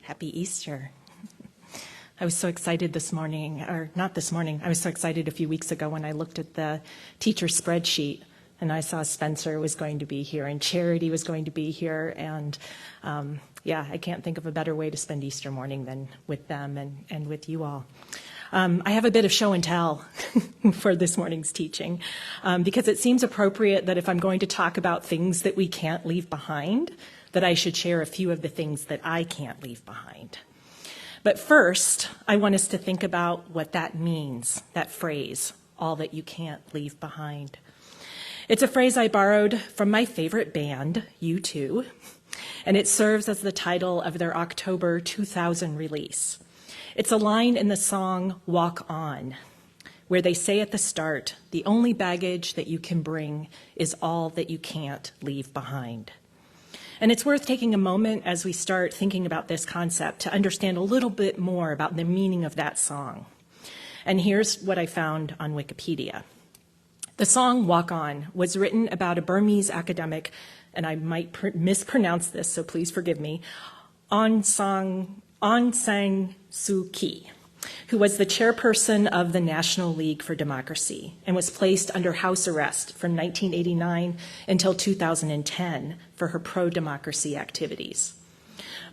Happy Easter. I was so excited this morning, or not this morning, I was so excited a few weeks ago when I looked at the teacher spreadsheet and I saw Spencer was going to be here and Charity was going to be here, and I can't think of a better way to spend Easter morning than with them and with you all. I have a bit of show and tell for this morning's teaching because it seems appropriate that if I'm going to talk about things that we can't leave behind, that I should share a few of the things that I can't leave behind. But first, I want us to think about what that means, that phrase, all that you can't leave behind. It's a phrase I borrowed from my favorite band, U2, and it serves as the title of their October 2000 release. It's a line in the song Walk On, where they say at the start, the only baggage that you can bring is all that you can't leave behind. And it's worth taking a moment as we start thinking about this concept to understand a little bit more about the meaning of that song. And here's what I found on Wikipedia. The song Walk On was written about a Burmese academic, and I might mispronounce this, so please forgive me, Aung San Suu Kyi, who was the chairperson of the National League for Democracy and was placed under house arrest from 1989 until 2010 for her pro-democracy activities.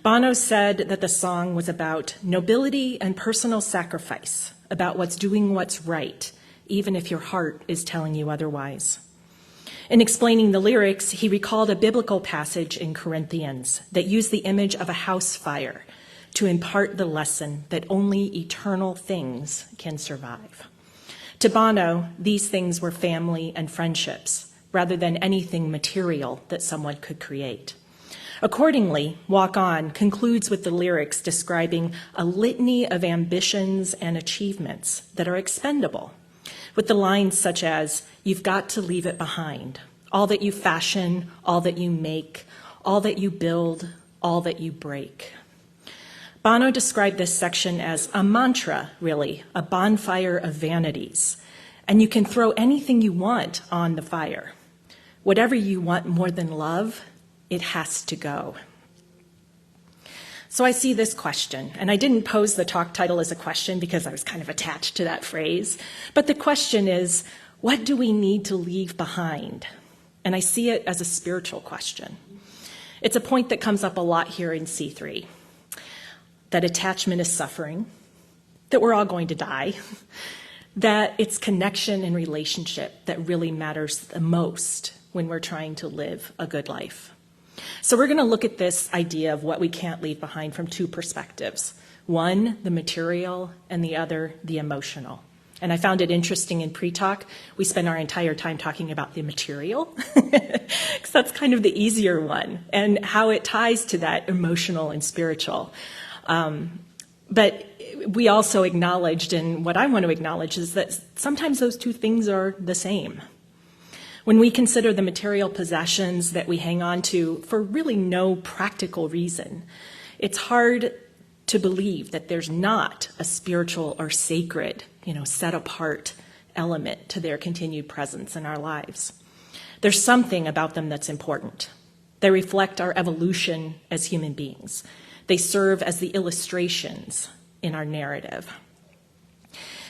Bono said that the song was about nobility and personal sacrifice, about doing what's right, even if your heart is telling you otherwise. In explaining the lyrics, he recalled a biblical passage in Corinthians that used the image of a house fire to impart the lesson that only eternal things can survive. To Bono, these things were family and friendships, rather than anything material that someone could create. Accordingly, Walk On concludes with the lyrics describing a litany of ambitions and achievements that are expendable, with the lines such as, "You've got to leave it behind. All that you fashion, all that you make, all that you build, all that you break." Bono described this section as a mantra, really, a bonfire of vanities. And you can throw anything you want on the fire. Whatever you want more than love, it has to go. So I see this question, and I didn't pose the talk title as a question because I was kind of attached to that phrase. But the question is, what do we need to leave behind? And I see it as a spiritual question. It's a point that comes up a lot here in C3. That attachment is suffering, that we're all going to die, that it's connection and relationship that really matters the most when we're trying to live a good life. So we're going to look at this idea of what we can't leave behind from two perspectives. One, the material, and the other, the emotional. And I found it interesting in pre-talk, we spend our entire time talking about the material, because that's kind of the easier one, and how it ties to that emotional and spiritual. But we also acknowledged, and what I want to acknowledge is that sometimes those two things are the same. When we consider the material possessions that we hang on to for really no practical reason, it's hard to believe that there's not a spiritual or sacred, set apart element to their continued presence in our lives. There's something about them that's important. They reflect our evolution as human beings. They serve as the illustrations in our narrative.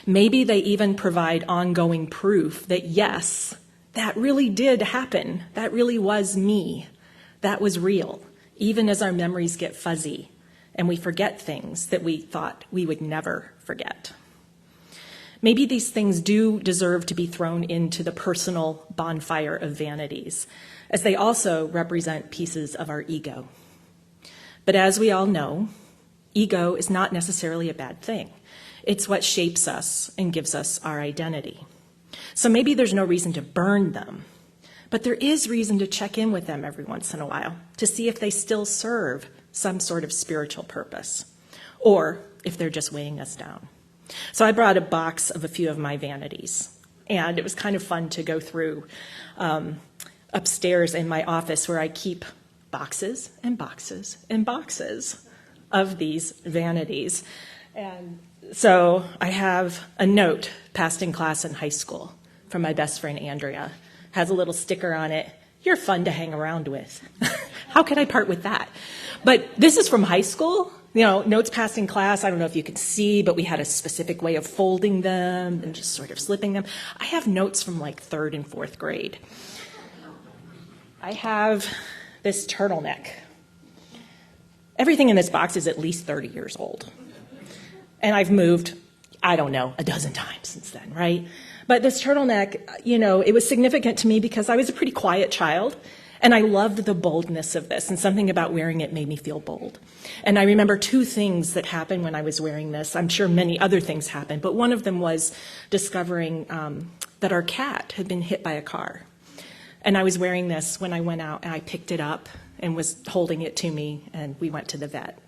Maybe they even provide ongoing proof that, yes, that really did happen. That really was me. That was real, even as our memories get fuzzy and we forget things that we thought we would never forget. Maybe these things do deserve to be thrown into the personal bonfire of vanities, as they also represent pieces of our ego. But as we all know, ego is not necessarily a bad thing. It's what shapes us and gives us our identity. So maybe there's no reason to burn them, but there is reason to check in with them every once in a while to see if they still serve some sort of spiritual purpose, or if they're just weighing us down. So I brought a box of a few of my vanities, and it was kind of fun to go through upstairs in my office where I keep boxes and boxes and boxes of these vanities. And so I have a note passed in class in high school from my best friend Andrea. Has a little sticker on it, "You're fun to hang around with." How could I part with that? But this is from high school, Notes passed in class, I don't know if you can see, but we had a specific way of folding them and just sort of slipping them. I have notes from like 3rd and 4th grade. I have this turtleneck. Everything in this box is at least 30 years old. And I've moved, I don't know, a dozen times since then, right? But this turtleneck, it was significant to me because I was a pretty quiet child, and I loved the boldness of this, and something about wearing it made me feel bold. And I remember 2 things that happened when I was wearing this. I'm sure many other things happened, but one of them was discovering that our cat had been hit by a car. And I was wearing this when I went out, and I picked it up and was holding it to me, and we went to the vet.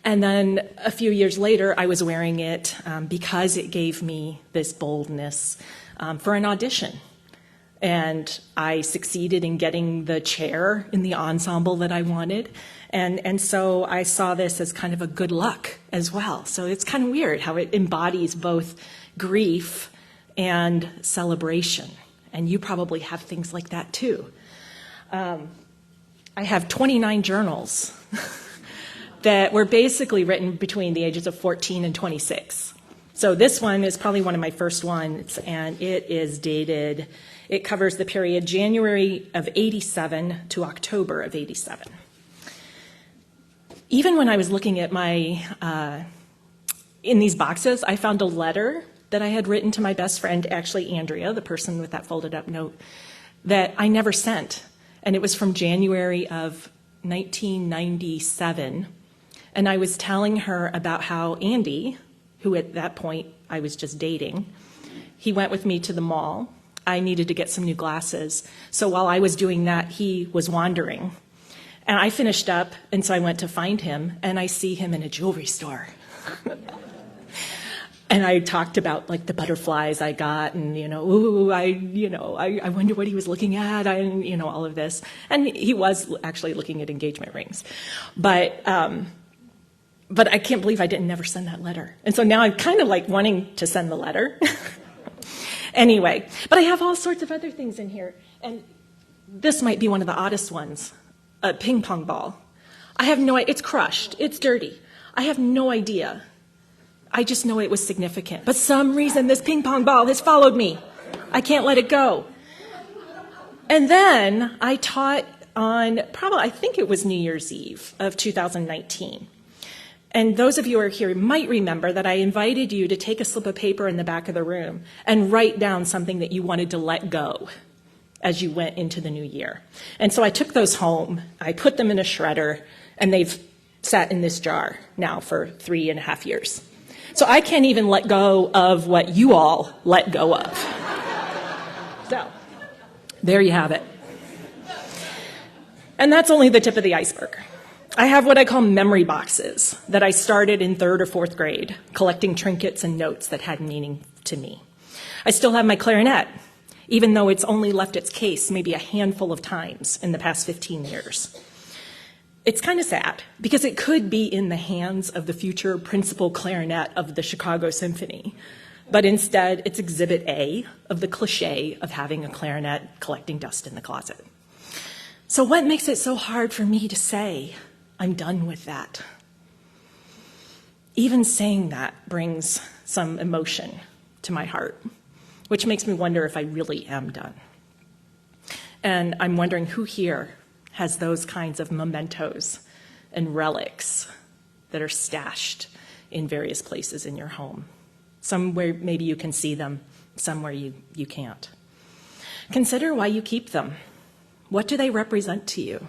And then a few years later, I was wearing it because it gave me this boldness for an audition. And I succeeded in getting the chair in the ensemble that I wanted. And so I saw this as kind of a good luck as well. So it's kind of weird how it embodies both grief and celebration. And you probably have things like that too. I have 29 journals that were basically written between the ages of 14 and 26. So this one is probably one of my first ones, and it is dated, it covers the period January of 87 to October of 87. Even when I was looking at in these boxes, I found a letter that I had written to my best friend, actually Andrea, the person with that folded up note, that I never sent. And it was from January of 1997. And I was telling her about how Andy, who at that point I was just dating, he went with me to the mall. I needed to get some new glasses. So while I was doing that, he was wandering. And I finished up, and so I went to find him, and I see him in a jewelry store. And I talked about like the butterflies I got, and I wonder what he was looking at, all of this. And he was actually looking at engagement rings, but I can't believe I didn't never send that letter. And so now I'm kind of like wanting to send the letter. Anyway, but I have all sorts of other things in here, and this might be one of the oddest ones: a ping pong ball. I have no idea. It's crushed. It's dirty. I have no idea. I just know it was significant. But some reason this ping pong ball has followed me. I can't let it go. And then I taught on I think it was New Year's Eve of 2019. And those of you who are here might remember that I invited you to take a slip of paper in the back of the room and write down something that you wanted to let go as you went into the new year. And so I took those home, I put them in a shredder, and they've sat in this jar now for 3.5 years. So I can't even let go of what you all let go of. So there you have it. And that's only the tip of the iceberg. I have what I call memory boxes that I started in 3rd or 4th grade, collecting trinkets and notes that had meaning to me. I still have my clarinet, even though it's only left its case maybe a handful of times in the past 15 years. It's kind of sad because it could be in the hands of the future principal clarinet of the Chicago Symphony, but instead it's exhibit A of the cliche of having a clarinet collecting dust in the closet. So what makes it so hard for me to say, I'm done with that? Even saying that brings some emotion to my heart, which makes me wonder if I really am done. And I'm wondering who here has those kinds of mementos and relics that are stashed in various places in your home. Somewhere maybe you can see them, somewhere you can't. Consider why you keep them. What do they represent to you?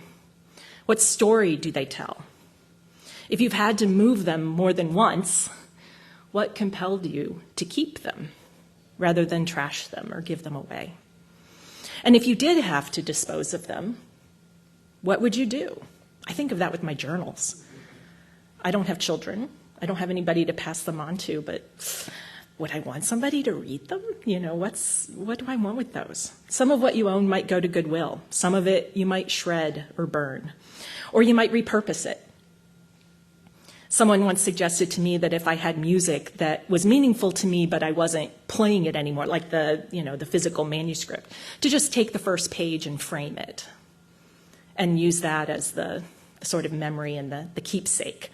What story do they tell? If you've had to move them more than once, what compelled you to keep them rather than trash them or give them away? And if you did have to dispose of them, what would you do? I think of that with my journals. I don't have children. I don't have anybody to pass them on to, but would I want somebody to read them? What do I want with those? Some of what you own might go to Goodwill. Some of it you might shred or burn, or you might repurpose it. Someone once suggested to me that if I had music that was meaningful to me, but I wasn't playing it anymore, like the physical manuscript, to just take the first page and frame it and use that as the sort of memory and the keepsake.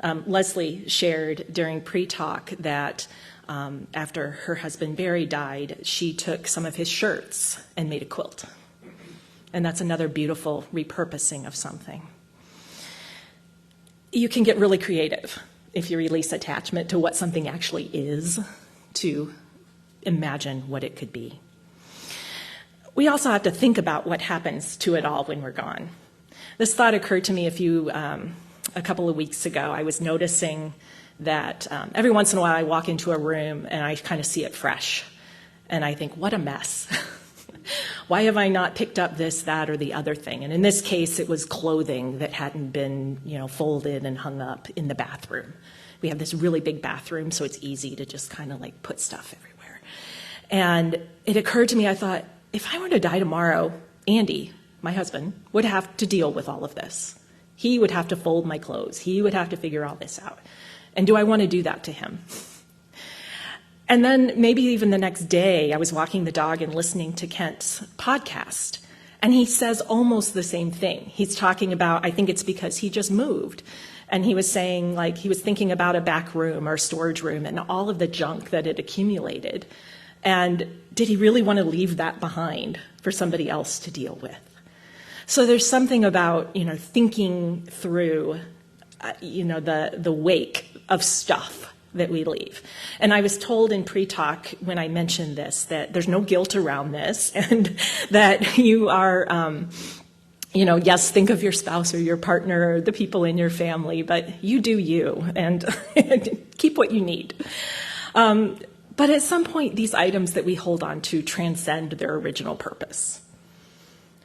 Leslie shared during pre-talk that after her husband Barry died, she took some of his shirts and made a quilt. And that's another beautiful repurposing of something. You can get really creative if you release attachment to what something actually is, to imagine what it could be. We also have to think about what happens to it all when we're gone. This thought occurred to me a couple of weeks ago. I was noticing that every once in a while I walk into a room and I kind of see it fresh. And I think, what a mess. Why have I not picked up this, that, or the other thing? And in this case, it was clothing that hadn't been, folded and hung up in the bathroom. We have this really big bathroom, so it's easy to just kind of like put stuff everywhere. And it occurred to me, I thought, if I were to die tomorrow, Andy, my husband, would have to deal with all of this. He would have to fold my clothes. He would have to figure all this out. And do I want to do that to him? And then maybe even the next day, I was walking the dog and listening to Kent's podcast. And he says almost the same thing. He's talking about, I think it's because he just moved. And he was saying, like, he was thinking about a back room or a storage room and all of the junk that had accumulated. And did he really want to leave that behind for somebody else to deal with? So there's something about, thinking through, the wake of stuff that we leave. And I was told in pre-talk when I mentioned this that there's no guilt around this and that you are, yes, think of your spouse or your partner or the people in your family, but you do you and keep what you need. But at some point, these items that we hold on to transcend their original purpose.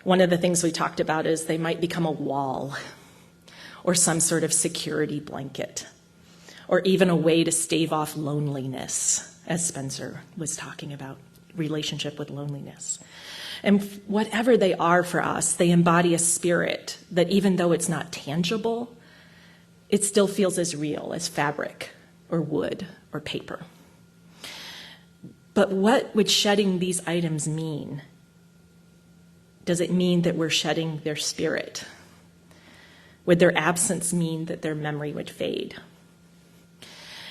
One of the things we talked about is they might become a wall or some sort of security blanket, or even a way to stave off loneliness, as Spencer was talking about, relationship with loneliness. And whatever they are for us, they embody a spirit that even though it's not tangible, it still feels as real as fabric or wood or paper. But what would shedding these items mean? Does it mean that we're shedding their spirit? Would their absence mean that their memory would fade?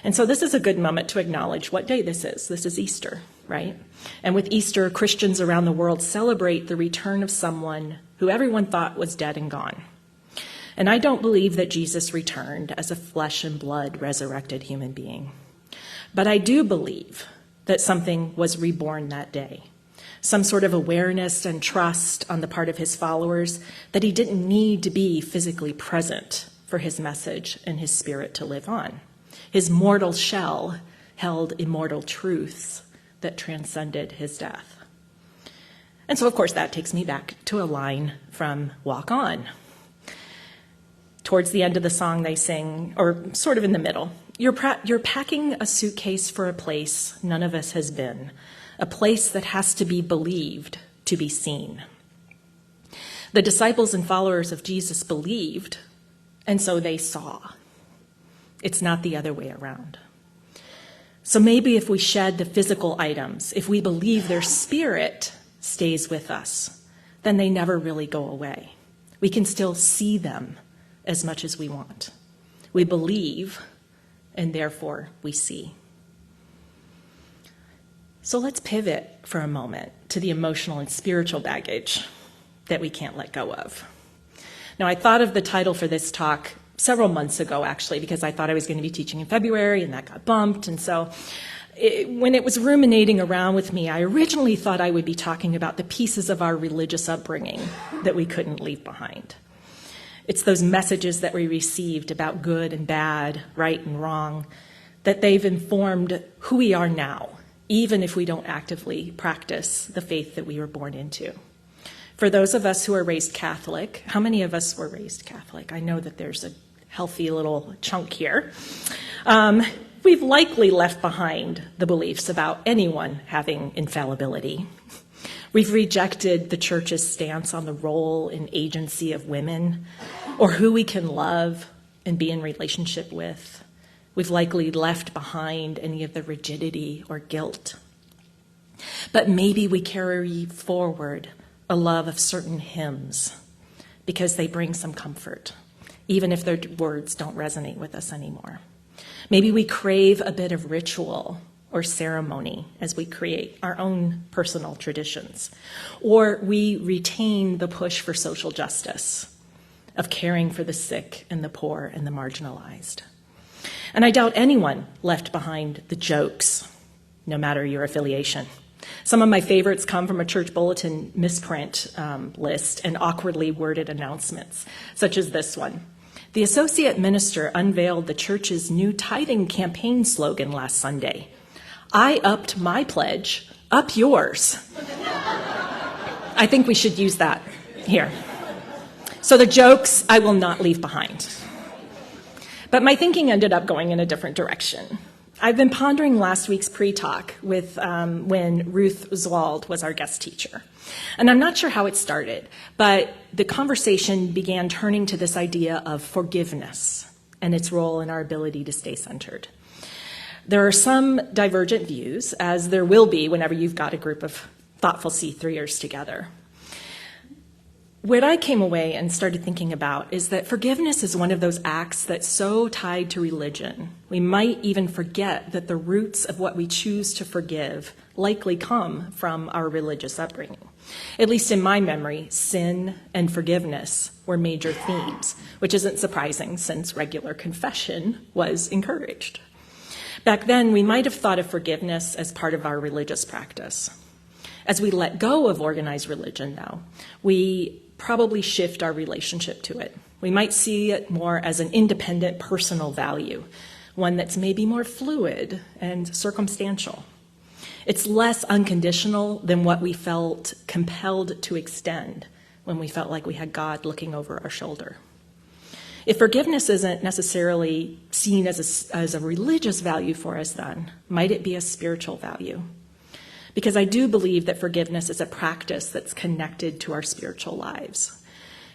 And so this is a good moment to acknowledge what day this is. This is Easter, right? And with Easter, Christians around the world celebrate the return of someone who everyone thought was dead and gone. And I don't believe that Jesus returned as a flesh and blood resurrected human being. But I do believe that something was reborn that day. Some sort of awareness and trust on the part of his followers that he didn't need to be physically present for his message and his spirit to live on. His mortal shell held immortal truths that transcended his death. And so, of course, that takes me back to a line from Walk On. Towards the end of the song, they sing, or sort of in the middle, you're packing a suitcase for a place none of us has been, a place that has to be believed to be seen. The disciples and followers of Jesus believed, and so they saw. It's not the other way around. So maybe if we shed the physical items, if we believe their spirit stays with us, then they never really go away. We can still see them as much as we want. We believe, and therefore we see. So let's pivot for a moment to the emotional and spiritual baggage that we can't let go of. Now, I thought of the title for this talk several months ago, actually, because I thought I was going to be teaching in February, and that got bumped. And so when it was ruminating around with me, I originally thought I would be talking about the pieces of our religious upbringing that we couldn't leave behind. It's those messages that we received about good and bad, right and wrong, that they've informed who we are now, even if we don't actively practice the faith that we were born into. For those of us who are raised Catholic, how many of us were raised Catholic? I know that there's a healthy little chunk here. We've likely left behind the beliefs about anyone having infallibility. We've rejected the church's stance on the role and agency of women, or who we can love and be in relationship with. We've likely left behind any of the rigidity or guilt. But maybe we carry forward a love of certain hymns because they bring some comfort even if their words don't resonate with us anymore. Maybe we crave a bit of ritual or ceremony as we create our own personal traditions, or we retain the push for social justice, of caring for the sick and the poor and the marginalized. And I doubt anyone left behind the jokes, no matter your affiliation. Some of my favorites come from a church bulletin misprint list and awkwardly worded announcements, such as this one. The associate minister unveiled the church's new tithing campaign slogan last Sunday. I upped my pledge, up yours. I think we should use that here. So the jokes I will not leave behind. But my thinking ended up going in a different direction. I've been pondering last week's pre-talk with when Ruth Zwald was our guest teacher. And I'm not sure how it started, but the conversation began turning to this idea of forgiveness and its role in our ability to stay centered. There are some divergent views, as there will be whenever you've got a group of thoughtful C3ers together. What I came away and started thinking about is that forgiveness is one of those acts that's so tied to religion, we might even forget that the roots of what we choose to forgive likely come from our religious upbringing. At least in my memory, sin and forgiveness were major themes, which isn't surprising since regular confession was encouraged. Back then, we might have thought of forgiveness as part of our religious practice. As we let go of organized religion, though, we probably shift our relationship to it. We might see it more as an independent personal value, one that's maybe more fluid and circumstantial. It's less unconditional than what we felt compelled to extend when we felt like we had God looking over our shoulder. If forgiveness isn't necessarily seen as a religious value for us then, might it be a spiritual value? Because I do believe that forgiveness is a practice that's connected to our spiritual lives.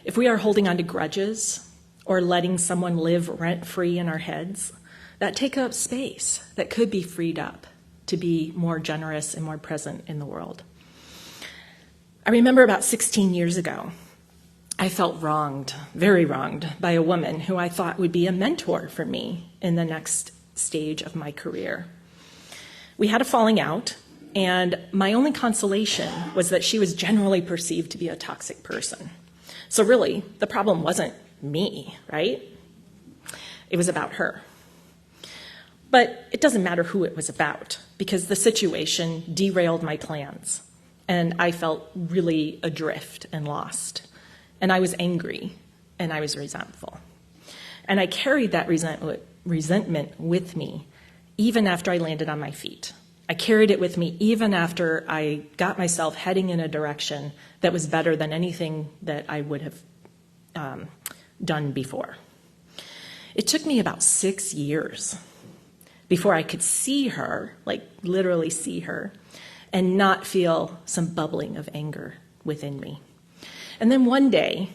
If we are holding on to grudges or letting someone live rent-free in our heads, that takes up space that could be freed up to be more generous and more present in the world. I remember about 16 years ago, I felt wronged, very wronged, by a woman who I thought would be a mentor for me in the next stage of my career. We had a falling out, and my only consolation was that she was generally perceived to be a toxic person. So really, the problem wasn't me, right? It was about her. But it doesn't matter who it was about, because the situation derailed my plans, and I felt really adrift and lost. And I was angry, and I was resentful. And I carried that resentment with me, even after I landed on my feet. I carried it with me even after I got myself heading in a direction that was better than anything that I would have done before. It took me about 6 years before I could see her, like literally see her, and not feel some bubbling of anger within me. And then one day,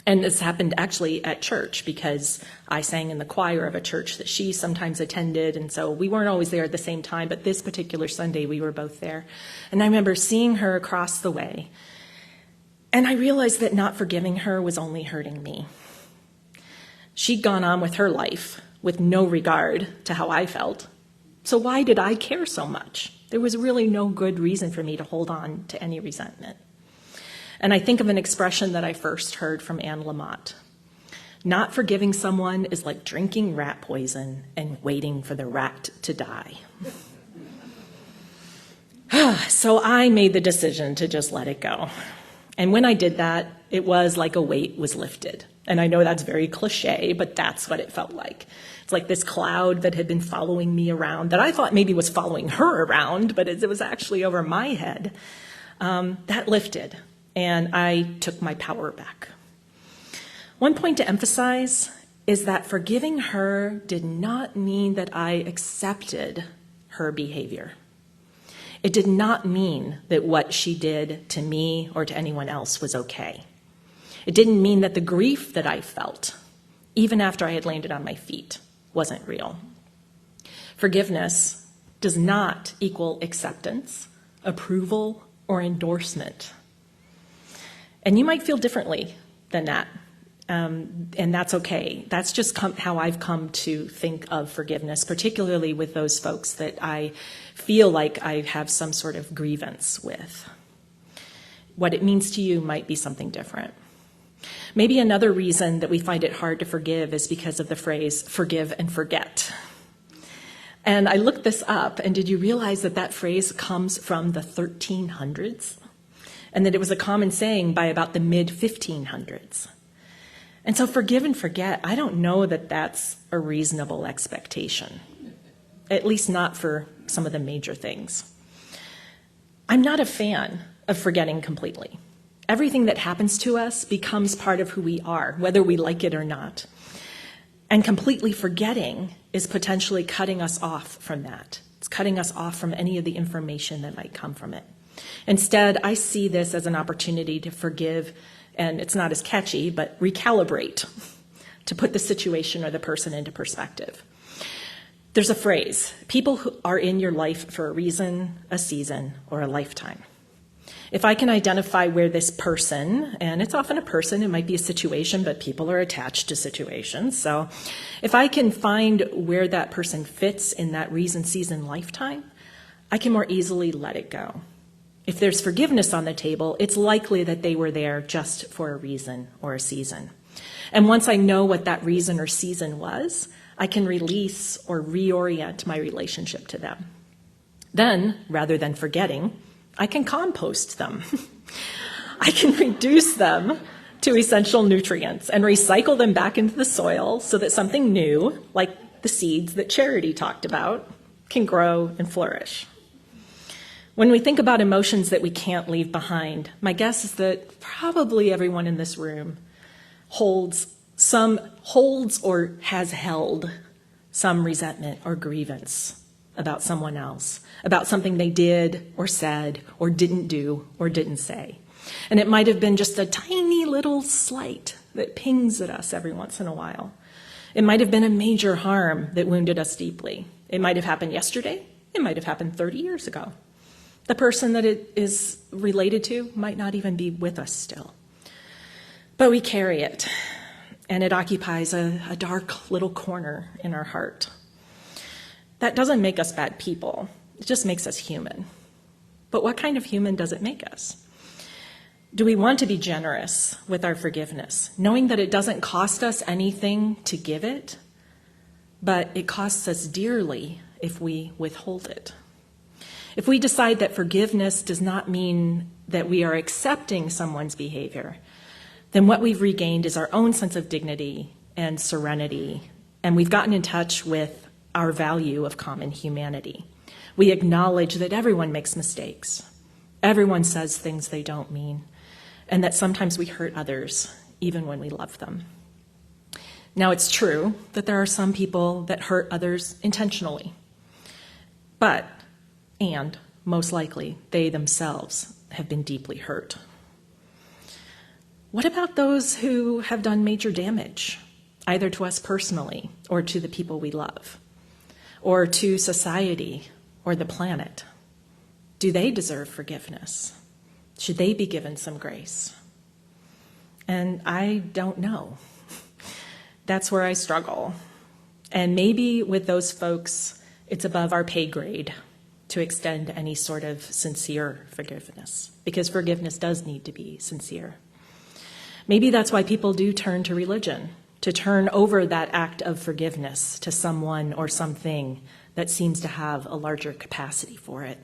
and this happened actually at church because I sang in the choir of a church that she sometimes attended, and so we weren't always there at the same time, but this particular Sunday we were both there. And I remember seeing her across the way, and I realized that not forgiving her was only hurting me. She'd gone on with her life with no regard to how I felt, so why did I care so much? There was really no good reason for me to hold on to any resentment. And I think of an expression that I first heard from Anne Lamott. Not forgiving someone is like drinking rat poison and waiting for the rat to die. So I made the decision to just let it go. And when I did that, it was like a weight was lifted. And I know that's very cliche, but that's what it felt like. It's like this cloud that had been following me around, that I thought maybe was following her around, but it was actually over my head. That lifted. And I took my power back. One point to emphasize is that forgiving her did not mean that I accepted her behavior. It did not mean that what she did to me or to anyone else was okay. It didn't mean that the grief that I felt, even after I had landed on my feet, wasn't real. Forgiveness does not equal acceptance, approval, or endorsement. And you might feel differently than that. And that's okay. That's just how I've come to think of forgiveness, particularly with those folks that I feel like I have some sort of grievance with. What it means to you might be something different. Maybe another reason that we find it hard to forgive is because of the phrase, forgive and forget. And I looked this up, and did you realize that that phrase comes from the 1300s? And that it was a common saying by about the mid-1500s. And so forgive and forget, I don't know that that's a reasonable expectation, at least not for some of the major things. I'm not a fan of forgetting completely. Everything that happens to us becomes part of who we are, whether we like it or not. And completely forgetting is potentially cutting us off from that. It's cutting us off from any of the information that might come from it. Instead, I see this as an opportunity to forgive, and it's not as catchy, but recalibrate, to put the situation or the person into perspective. There's a phrase, people who are in your life for a reason, a season, or a lifetime. If I can identify where this person, and it's often a person, it might be a situation, but people are attached to situations. So if I can find where that person fits in that reason, season, lifetime, I can more easily let it go. If there's forgiveness on the table, it's likely that they were there just for a reason or a season. And once I know what that reason or season was, I can release or reorient my relationship to them. Then, rather than forgetting, I can compost them. I can reduce them to essential nutrients and recycle them back into the soil so that something new, like the seeds that Charity talked about, can grow and flourish. When we think about emotions that we can't leave behind, my guess is that probably everyone in this room holds or has held some resentment or grievance about someone else, about something they did or said or didn't do or didn't say. And it might have been just a tiny little slight that pings at us every once in a while. It might have been a major harm that wounded us deeply. It might have happened yesterday. It might have happened 30 years ago. The person that it is related to might not even be with us still. But we carry it, and it occupies a dark little corner in our heart. That doesn't make us bad people. It just makes us human. But what kind of human does it make us? Do we want to be generous with our forgiveness, knowing that it doesn't cost us anything to give it, but it costs us dearly if we withhold it? If we decide that forgiveness does not mean that we are accepting someone's behavior, then what we've regained is our own sense of dignity and serenity, and we've gotten in touch with our value of common humanity. We acknowledge that everyone makes mistakes. Everyone says things they don't mean, and that sometimes we hurt others, even when we love them. Now, it's true that there are some people that hurt others intentionally, and most likely, they themselves have been deeply hurt. What about those who have done major damage, either to us personally or to the people we love, or to society or the planet? Do they deserve forgiveness? Should they be given some grace? And I don't know. That's where I struggle. And maybe with those folks, it's above our pay grade to extend any sort of sincere forgiveness, because forgiveness does need to be sincere. Maybe that's why people do turn to religion, to turn over that act of forgiveness to someone or something that seems to have a larger capacity for it.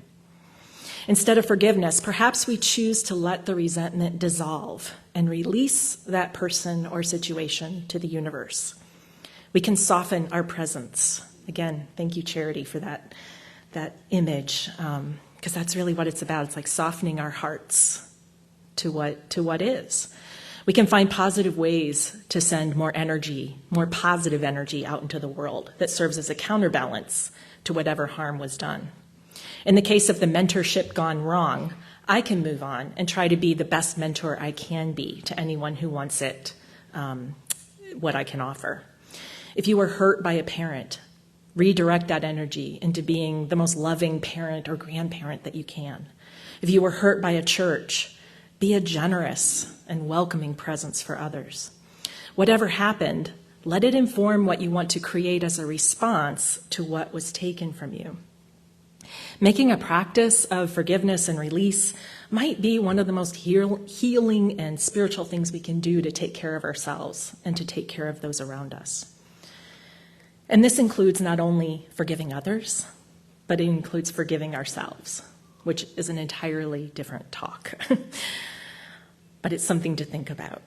Instead of forgiveness, perhaps we choose to let the resentment dissolve and release that person or situation to the universe. We can soften our presence. Again, thank you, Charity, for that image, because that's really what it's about. It's like softening our hearts to what is. We can find positive ways to send more positive energy out into the world that serves as a counterbalance to whatever harm was done. In the case of the mentorship gone wrong, I can move on and try to be the best mentor I can be to anyone who wants it, what I can offer. If you were hurt by a parent, redirect that energy into being the most loving parent or grandparent that you can. If you were hurt by a church, be a generous and welcoming presence for others. Whatever happened, let it inform what you want to create as a response to what was taken from you. Making a practice of forgiveness and release might be one of the most healing and spiritual things we can do to take care of ourselves and to take care of those around us. And this includes not only forgiving others, but it includes forgiving ourselves, which is an entirely different talk. But it's something to think about.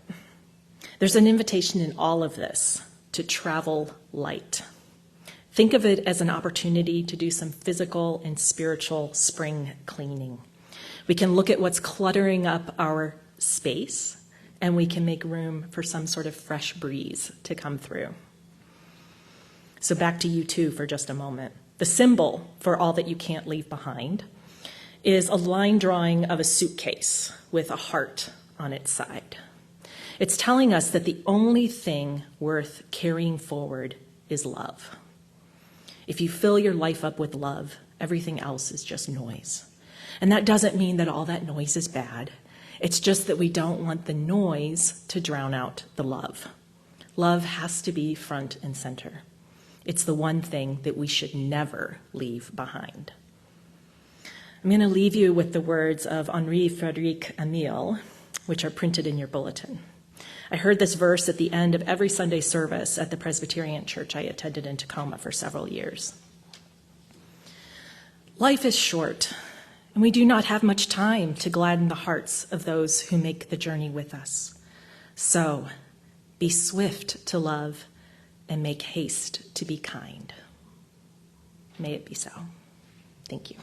There's an invitation in all of this to travel light. Think of it as an opportunity to do some physical and spiritual spring cleaning. We can look at what's cluttering up our space, and we can make room for some sort of fresh breeze to come through. So back to you two for just a moment. The symbol for all that you can't leave behind is a line drawing of a suitcase with a heart on its side. It's telling us that the only thing worth carrying forward is love. If you fill your life up with love, everything else is just noise. And that doesn't mean that all that noise is bad. It's just that we don't want the noise to drown out the love. Love has to be front and center. It's the one thing that we should never leave behind. I'm going to leave you with the words of Henri Frédéric Amiel, which are printed in your bulletin. I heard this verse at the end of every Sunday service at the Presbyterian church I attended in Tacoma for several years. Life is short, and we do not have much time to gladden the hearts of those who make the journey with us. So, be swift to love and make haste to be kind. May it be so. Thank you.